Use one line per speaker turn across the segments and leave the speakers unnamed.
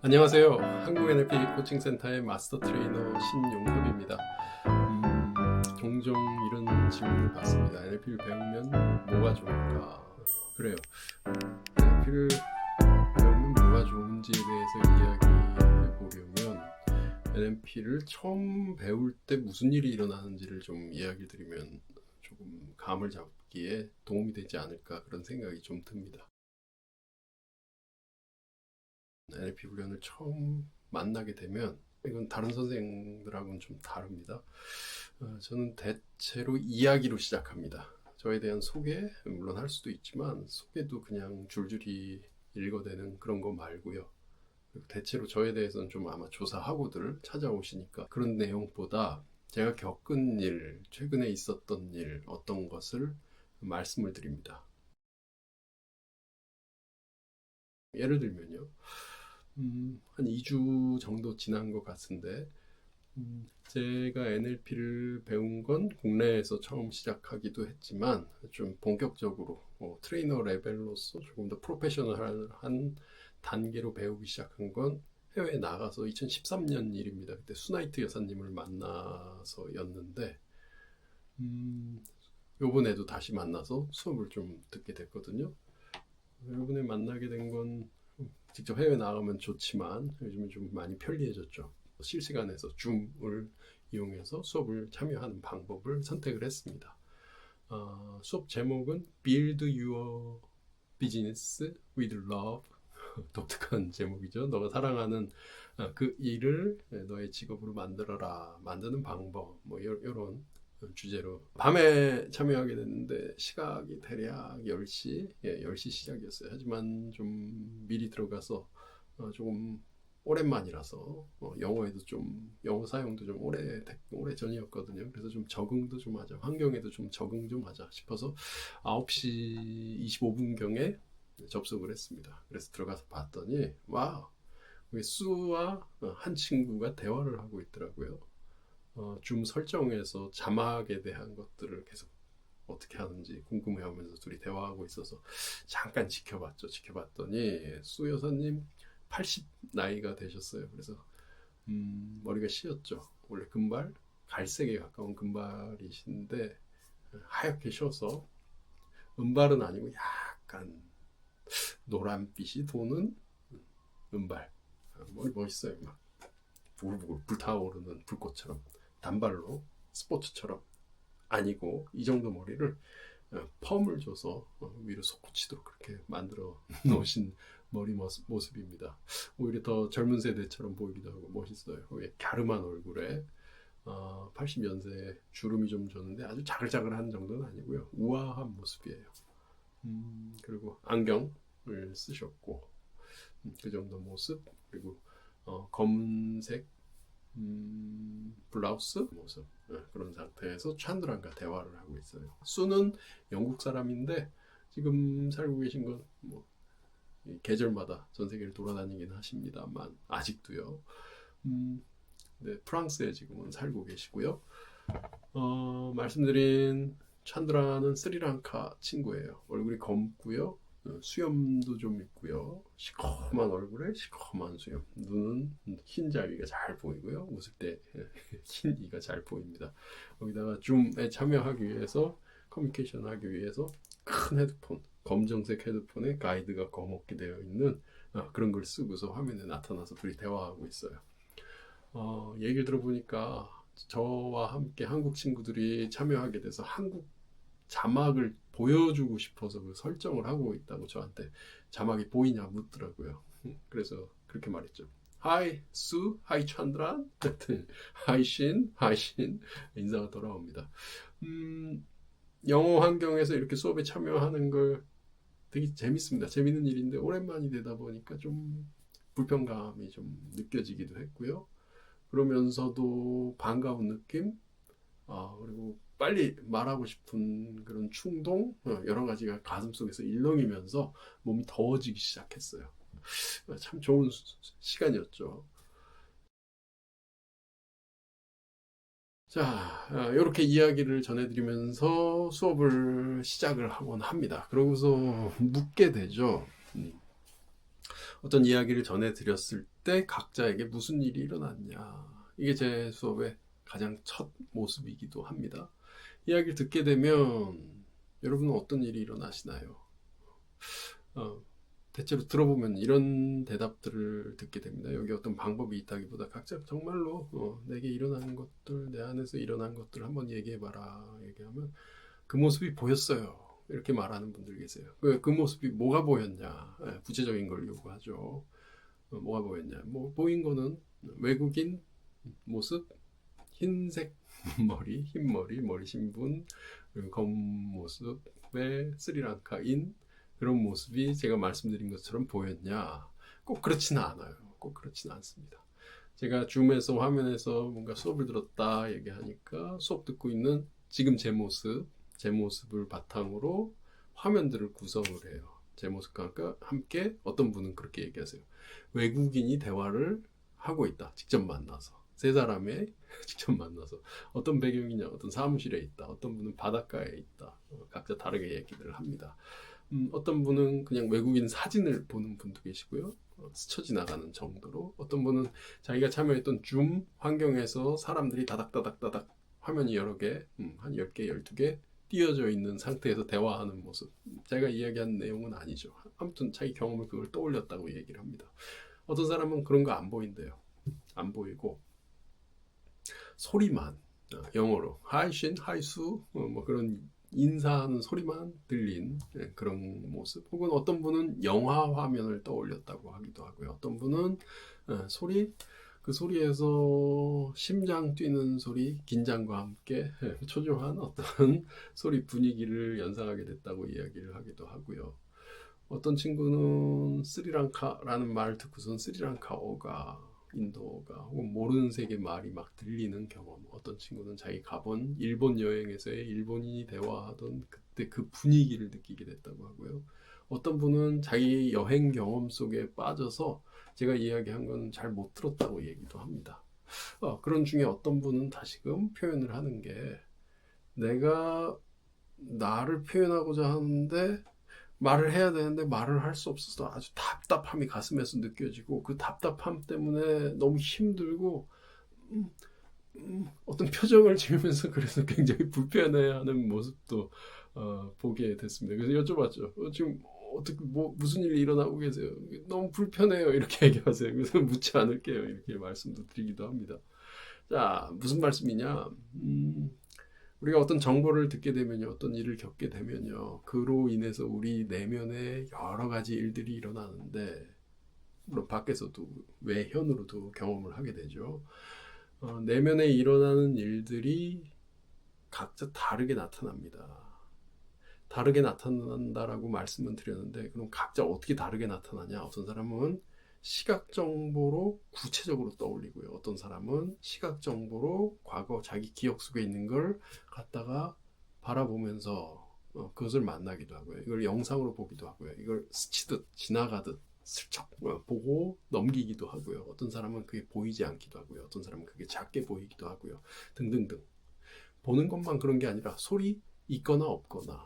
안녕하세요. 한국 NLP 코칭센터의 마스터 트레이너 신용섭입니다. 종종 이런 질문을 받습니다. NLP를 배우면 뭐가 좋을까? 그래요. NLP를 배우면 뭐가 좋은지에 대해서 이야기해 보려면 NLP를 처음 배울 때 무슨 일이 일어나는지를 좀 이야기 드리면 조금 감을 잡기에 도움이 되지 않을까 그런 생각이 좀 듭니다. NLP 훈련을 처음 만나게 되면 이건 다른 선생님들하고는 좀 다릅니다. 저는 대체로 이야기로 시작합니다. 저에 대한 소개, 물론 할 수도 있지만 소개도 그냥 줄줄이 읽어대는 그런 거 말고요. 대체로 저에 대해서는 좀 아마 조사하고들 찾아오시니까 그런 내용보다 제가 겪은 일, 최근에 있었던 일, 어떤 것을 말씀을 드립니다. 예를 들면요. 한 2주 정도 지난 것 같은데 제가 NLP를 배운 건 국내에서 처음 시작하기도 했지만 좀 본격적으로 트레이너 레벨로서 조금 더 프로페셔널한 단계로 배우기 시작한 건 해외에 나가서 2013년 일입니다. 그때 수나이트 여사님을 만나서였는데 요번에도 다시 만나서 수업을 좀 듣게 됐거든요. 요번에 만나게 된 건 직접 해외 나가면 좋지만 요즘은 좀 많이 편리해졌죠. 실시간에서 줌을 이용해서 수업을 참여하는 방법을 선택을 했습니다. 수업 제목은 Build Your Business with Love. 독특한 제목이죠. 너가 사랑하는 그 일을 너의 직업으로 만들어라. 만드는 방법. 뭐 이런 주제로 밤에 참여하게 됐는데 시각이 대략 10시, 10시 시작이었어요. 하지만 좀 미리 들어가서 조금 오랜만이라서 영어에도 좀 영어 사용도 좀 오래 전이었거든요. 그래서 좀 적응도 좀 하자, 환경에도 좀 적응 좀 하자 싶어서 9시 25분경에 접속을 했습니다. 그래서 들어가서 봤더니 와우, 수와 한 친구가 대화를 하고 있더라고요. 줌 설정에서 자막에 대한 것들을 계속 어떻게 하는지 궁금해하면서 둘이 대화하고 있어서 잠깐 지켜봤죠. 지켜봤더니 수 여사님 80 나이가 되셨어요. 그래서 머리가 씌었죠. 원래 금발, 갈색에 가까운 금발이신데 하얗게 쉬어서 은발은 아니고 약간 노란빛이 도는 은발. 머리 멋있어요. 막 부글부글 불타오르는 불꽃처럼 단발로 스포츠처럼 아니고 이 정도 머리를 펌을 줘서 위로 솟구치도록 그렇게 만들어 놓으신 머리 모습입니다. 오히려 더 젊은 세대처럼 보이기도 하고 멋있어요. 갸름한 얼굴에 80연세에 주름이 좀 졌는데 아주 자글자글한 정도는 아니고요. 우아한 모습이에요. 그리고 안경을 쓰셨고 그 정도 모습. 그리고 검은색 블라우스 모습, 그런 상태에서 찬드란과 대화를 하고 있어요. 수는 영국 사람인데 지금 살고 계신 건 뭐 계절마다 전 세계를 돌아다니긴 하십니다만 아직도요. 네, 프랑스에 지금은 살고 계시고요. 말씀드린 찬드라는 스리랑카 친구예요. 얼굴이 검고요. 수염도 좀 있고요. 시커먼 얼굴에 시커먼 수염. 눈은 흰자위가 잘 보이고요. 웃을 때 흰 이가 잘 보입니다. 거기다가 줌에 참여하기 위해서 커뮤니케이션 하기 위해서 큰 헤드폰, 검정색 헤드폰에 가이드가 검게 되어 있는 그런 걸 쓰고서 화면에 나타나서 둘이 대화하고 있어요. 얘기를 들어보니까 저와 함께 한국 친구들이 참여하게 돼서 한국 자막을 보여주고 싶어서 그 설정을 하고 있다고 저한테 자막이 보이냐 묻더라고요. 그래서 그렇게 말했죠. Hi 수, Hi 찬드란, Hi 신, Hi 신 인사가 돌아옵니다. 영어 환경에서 이렇게 수업에 참여하는 걸 되게 재밌습니다. 재밌는 일인데 오랜만이 되다 보니까 좀 불편감이 좀 느껴지기도 했고요. 그러면서도 반가운 느낌, 그리고 빨리 말하고 싶은 그런 충동, 여러 가지가 가슴속에서 일렁이면서 몸이 더워지기 시작했어요. 참 좋은 시간이었죠. 자, 이렇게 이야기를 전해드리면서 수업을 시작을 하곤 합니다. 그러고서 묻게 되죠. 어떤 이야기를 전해드렸을 그때 각자에게 무슨 일이 일어났냐. 이게 제 수업의 가장 첫 모습이기도 합니다. 이야기를 듣게 되면 여러분은 어떤 일이 일어나시나요? 대체로 들어보면 이런 대답들을 듣게 됩니다. 여기 어떤 방법이 있다기보다 각자 정말로 내게 일어나는 것들, 내 안에서 일어난 것들을 한번 얘기해봐라. 얘기하면 그 모습이 보였어요. 이렇게 말하는 분들 계세요. 그 모습이 뭐가 보였냐. 구체적인 걸 요구하죠. 뭐가 보였냐. 보인 거는 외국인 모습, 흰색 머리, 흰 머리 신분, 검은 모습의 스리랑카인 그런 모습이 제가 말씀드린 것처럼 보였냐? 꼭 그렇지는 않아요. 꼭 그렇지는 않습니다. 제가 줌에서 화면에서 뭔가 수업을 들었다 얘기하니까 수업 듣고 있는 지금 제 모습을 바탕으로 화면들을 구성을 해요. 제 모습과 함께 어떤 분은 그렇게 얘기하세요. 외국인이 대화를 하고 있다. 직접 만나서. 세 사람의 직접 만나서 어떤 배경이냐, 어떤 사무실에 있다, 어떤 분은 바닷가에 있다. 각자 다르게 얘기를 합니다. 어떤 분은 그냥 외국인 사진을 보는 분도 계시고요. 스쳐 지나가는 정도로. 어떤 분은 자기가 참여했던 줌 환경에서 사람들이 다닥다닥다닥 화면이 여러 개, 한 10개, 12개 띄어져 있는 상태에서 대화하는 모습. 제가 이야기한 내용은 아니죠. 아무튼 자기 경험을 그걸 떠올렸다고 얘기를 합니다. 어떤 사람은 그런 거 안 보인대요. 안 보이고 소리만 영어로 하이신, 하이수 뭐 그런 인사하는 소리만 들린 그런 모습. 혹은 어떤 분은 영화 화면을 떠올렸다고 하기도 하고요. 어떤 분은 그 소리에서 심장 뛰는 소리, 긴장과 함께 초조한 어떤 소리 분위기를 연상하게 됐다고 이야기를 하기도 하고요. 어떤 친구는 스리랑카라는 말을 듣고선 스리랑카어가 인도가 혹은 모르는 세계 말이 막 들리는 경험. 어떤 친구는 자기 가본 일본 여행에서의 일본인이 대화하던 그때 그 분위기를 느끼게 됐다고 하고요. 어떤 분은 자기 여행 경험 속에 빠져서 제가 이야기한 건 잘 못 들었다고 얘기도 합니다. 그런 중에 어떤 분은 다시금 표현을 하는 게 내가 나를 표현하고자 하는데 말을 해야 되는데 말을 할 수 없어서 아주 답답함이 가슴에서 느껴지고 그 답답함 때문에 너무 힘들고 어떤 표정을 지으면서 그래서 굉장히 불편해하는 모습도 보게 됐습니다. 그래서 여쭤봤죠. 지금 어떻게 무슨 일이 일어나고 계세요? 너무 불편해요. 이렇게 얘기하세요. 그래서 묻지 않을게요. 이렇게 말씀도 드리기도 합니다. 자, 무슨 말씀이냐? 우리가 어떤 정보를 듣게 되면요, 어떤 일을 겪게 되면요, 그로 인해서 우리 내면에 여러 가지 일들이 일어나는데, 물론 밖에서도 외현으로도 경험을 하게 되죠. 내면에 일어나는 일들이 각자 다르게 나타납니다. 다르게 나타난다라고 말씀을 드렸는데, 그럼 각자 어떻게 다르게 나타나냐? 어떤 사람은 시각 정보로 구체적으로 떠올리고요. 어떤 사람은 시각 정보로 과거 자기 기억 속에 있는 걸 갖다가 바라보면서 그것을 만나기도 하고요. 이걸 영상으로 보기도 하고요. 이걸 스치듯 지나가듯 슬쩍 보고 넘기기도 하고요. 어떤 사람은 그게 보이지 않기도 하고요. 어떤 사람은 그게 작게 보이기도 하고요. 등등등. 보는 것만 그런 게 아니라 소리 있거나 없거나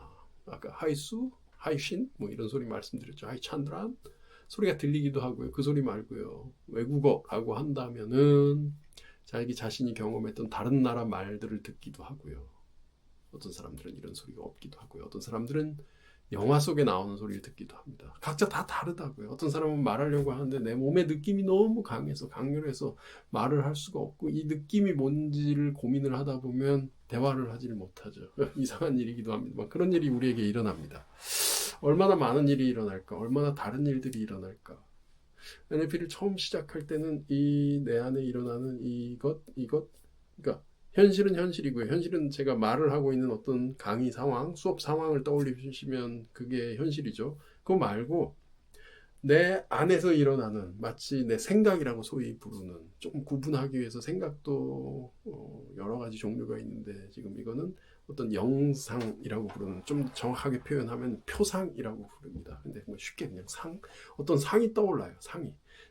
아까 하이수, 하이신 뭐 이런 소리 말씀드렸죠. 하이찬드란 소리가 들리기도 하고요. 그 소리 말고요. 외국어라고 한다면은 자기 자신이 경험했던 다른 나라 말들을 듣기도 하고요. 어떤 사람들은 이런 소리가 없기도 하고요. 어떤 사람들은 영화 속에 나오는 소리를 듣기도 합니다. 각자 다 다르다고요. 어떤 사람은 말하려고 하는데 내 몸의 느낌이 너무 강해서 강렬해서 말을 할 수가 없고 이 느낌이 뭔지를 고민을 하다 보면 대화를 하지를 못하죠. 이상한 일이기도 합니다. 그런 일이 우리에게 일어납니다. 얼마나 많은 일이 일어날까? 얼마나 다른 일들이 일어날까? NLP를 처음 시작할 때는 이 내 안에 일어나는 이것, 그러니까 현실은 현실이고요. 현실은 제가 말을 하고 있는 어떤 강의 상황, 수업 상황을 떠올리시면 그게 현실이죠. 그거 말고 내 안에서 일어나는 마치 내 생각이라고 소위 부르는 조금 구분하기 위해서 생각도 여러 가지 종류가 있는데 지금 이거는 어떤 영상이라고 부르는 좀 정확하게 표현하면 표상이라고 부릅니다. 근데 뭐 쉽게 그냥 어떤 상이 떠올라요.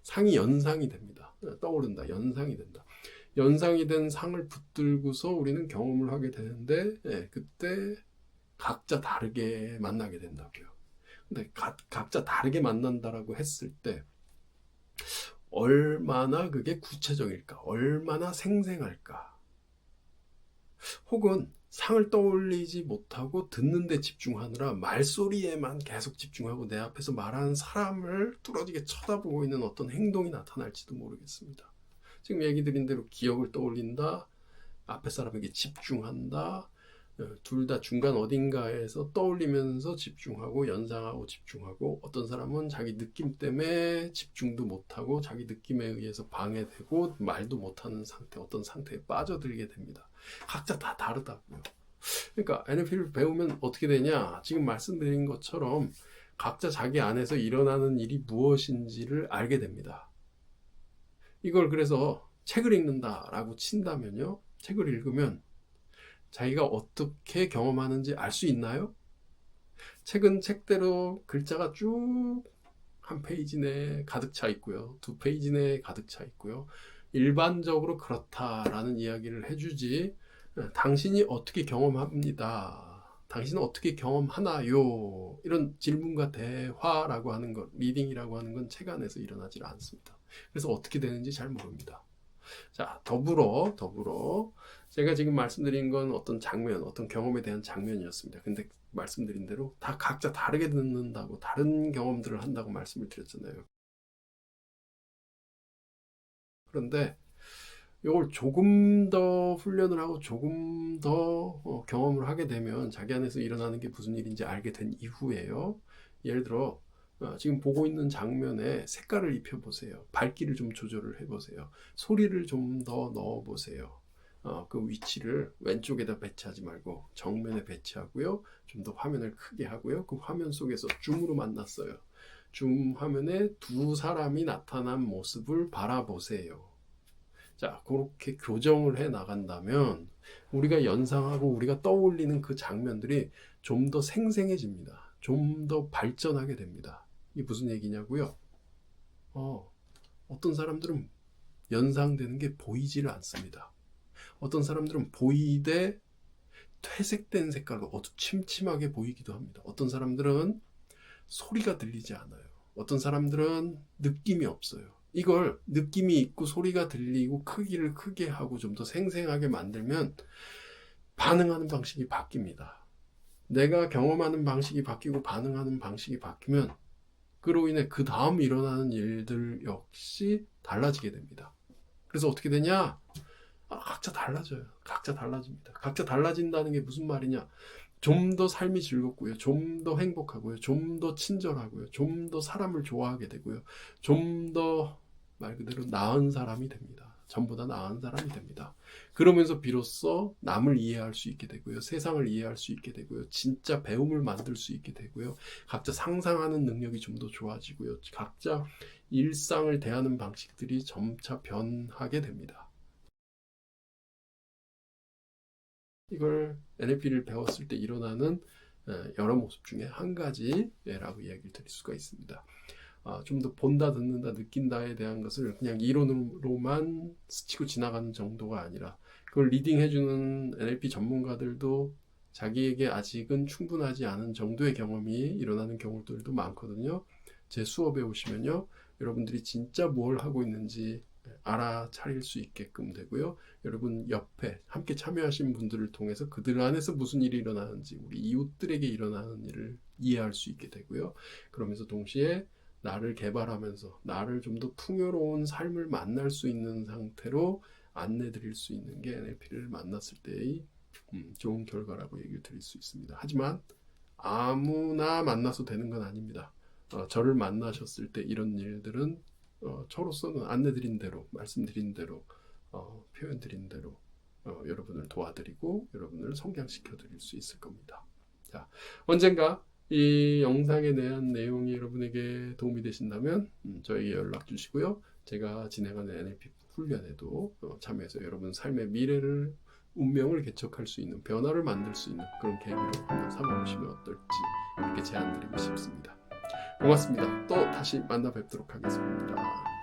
상이 연상이 됩니다. 떠오른다. 연상이 된다. 연상이 된 상을 붙들고서 우리는 경험을 하게 되는데 그때 각자 다르게 만나게 된다고요. 근데 각자 다르게 만난다라고 했을 때 얼마나 그게 구체적일까? 얼마나 생생할까? 혹은 상을 떠올리지 못하고 듣는 데 집중하느라 말소리에만 계속 집중하고 내 앞에서 말하는 사람을 뚫어지게 쳐다보고 있는 어떤 행동이 나타날지도 모르겠습니다. 지금 얘기 드린 대로 기억을 떠올린다, 앞에 사람에게 집중한다, 둘 다 중간 어딘가에서 떠올리면서 집중하고 연상하고 집중하고, 어떤 사람은 자기 느낌 때문에 집중도 못하고 자기 느낌에 의해서 방해되고 말도 못하는 상태, 어떤 상태에 빠져들게 됩니다. 각자 다 다르다고요. 그러니까 NLP를 배우면 어떻게 되냐, 지금 말씀드린 것처럼 각자 자기 안에서 일어나는 일이 무엇인지를 알게 됩니다. 이걸 그래서 책을 읽는다라고 친다면요, 책을 읽으면 자기가 어떻게 경험하는지 알 수 있나요? 책은 책대로 글자가 쭉 한 페이지 내에 가득 차 있고요. 두 페이지 내에 가득 차 있고요. 일반적으로 그렇다라는 이야기를 해주지, 당신이 어떻게 경험합니다, 당신은 어떻게 경험하나요, 이런 질문과 대화라고 하는 것, 리딩이라고 하는 건 책 안에서 일어나질 않습니다. 그래서 어떻게 되는지 잘 모릅니다. 자, 더불어 제가 지금 말씀드린 건 어떤 장면, 어떤 경험에 대한 장면이었습니다. 근데 말씀드린 대로 다 각자 다르게 듣는다고, 다른 경험들을 한다고 말씀을 드렸잖아요. 그런데 이걸 조금 더 훈련을 하고 조금 더 경험을 하게 되면 자기 안에서 일어나는 게 무슨 일인지 알게 된 이후에요, 예를 들어 지금 보고 있는 장면에 색깔을 입혀보세요. 밝기를 좀 조절을 해보세요. 소리를 좀 더 넣어보세요. 그 위치를 왼쪽에다 배치하지 말고 정면에 배치하고요. 좀 더 화면을 크게 하고요. 그 화면 속에서 줌으로 만났어요. 줌 화면에 두 사람이 나타난 모습을 바라보세요. 자, 그렇게 교정을 해 나간다면 우리가 연상하고 우리가 떠올리는 그 장면들이 좀 더 생생해집니다. 좀 더 발전하게 됩니다. 이게 무슨 얘기냐고요? 어떤 사람들은 연상되는 게 보이지를 않습니다. 어떤 사람들은 보이되 퇴색된 색깔로 어두침침하게 보이기도 합니다. 어떤 사람들은 소리가 들리지 않아요. 어떤 사람들은 느낌이 없어요. 이걸 느낌이 있고 소리가 들리고 크기를 크게 하고 좀 더 생생하게 만들면 반응하는 방식이 바뀝니다. 내가 경험하는 방식이 바뀌고 반응하는 방식이 바뀌면 그로 인해 그 다음 일어나는 일들 역시 달라지게 됩니다. 그래서 어떻게 되냐? 각자 달라져요. 각자 달라집니다. 각자 달라진다는 게 무슨 말이냐? 좀 더 삶이 즐겁고요. 좀 더 행복하고요. 좀 더 친절하고요. 좀 더 사람을 좋아하게 되고요. 좀 더 말 그대로 나은 사람이 됩니다. 전보다 나은 사람이 됩니다. 그러면서 비로소 남을 이해할 수 있게 되고요. 세상을 이해할 수 있게 되고요. 진짜 배움을 만들 수 있게 되고요. 각자 상상하는 능력이 좀 더 좋아지고요. 각자 일상을 대하는 방식들이 점차 변하게 됩니다. 이걸 NLP를 배웠을 때 일어나는 여러 모습 중에 한 가지라고 이야기를 드릴 수가 있습니다. 좀 더 본다, 듣는다, 느낀다에 대한 것을 그냥 이론으로만 스치고 지나가는 정도가 아니라, 그걸 리딩해주는 NLP 전문가들도 자기에게 아직은 충분하지 않은 정도의 경험이 일어나는 경우들도 많거든요. 제 수업에 오시면요, 여러분들이 진짜 뭘 하고 있는지 알아차릴 수 있게끔 되고요. 여러분 옆에 함께 참여하신 분들을 통해서 그들 안에서 무슨 일이 일어나는지, 우리 이웃들에게 일어나는 일을 이해할 수 있게 되고요. 그러면서 동시에 나를 개발하면서 나를 좀 더 풍요로운 삶을 만날 수 있는 상태로 안내 드릴 수 있는 게 NLP를 만났을 때의 좋은 결과라고 얘기를 드릴 수 있습니다. 하지만 아무나 만나서 되는 건 아닙니다. 저를 만나셨을 때 이런 일들은 저로서는 안내드린 대로, 말씀드린 대로, 표현드린 대로 여러분을 도와드리고 여러분을 성장시켜 드릴 수 있을 겁니다. 자, 언젠가 이 영상에 대한 내용이 여러분에게 도움이 되신다면 저에게 연락 주시고요. 제가 진행하는 NLP 훈련에도 참여해서 여러분 삶의 미래를, 운명을 개척할 수 있는, 변화를 만들 수 있는 그런 계기로 한번 삼아보시면 어떨지 이렇게 제안드리고 싶습니다. 고맙습니다. 또 다시 만나 뵙도록 하겠습니다.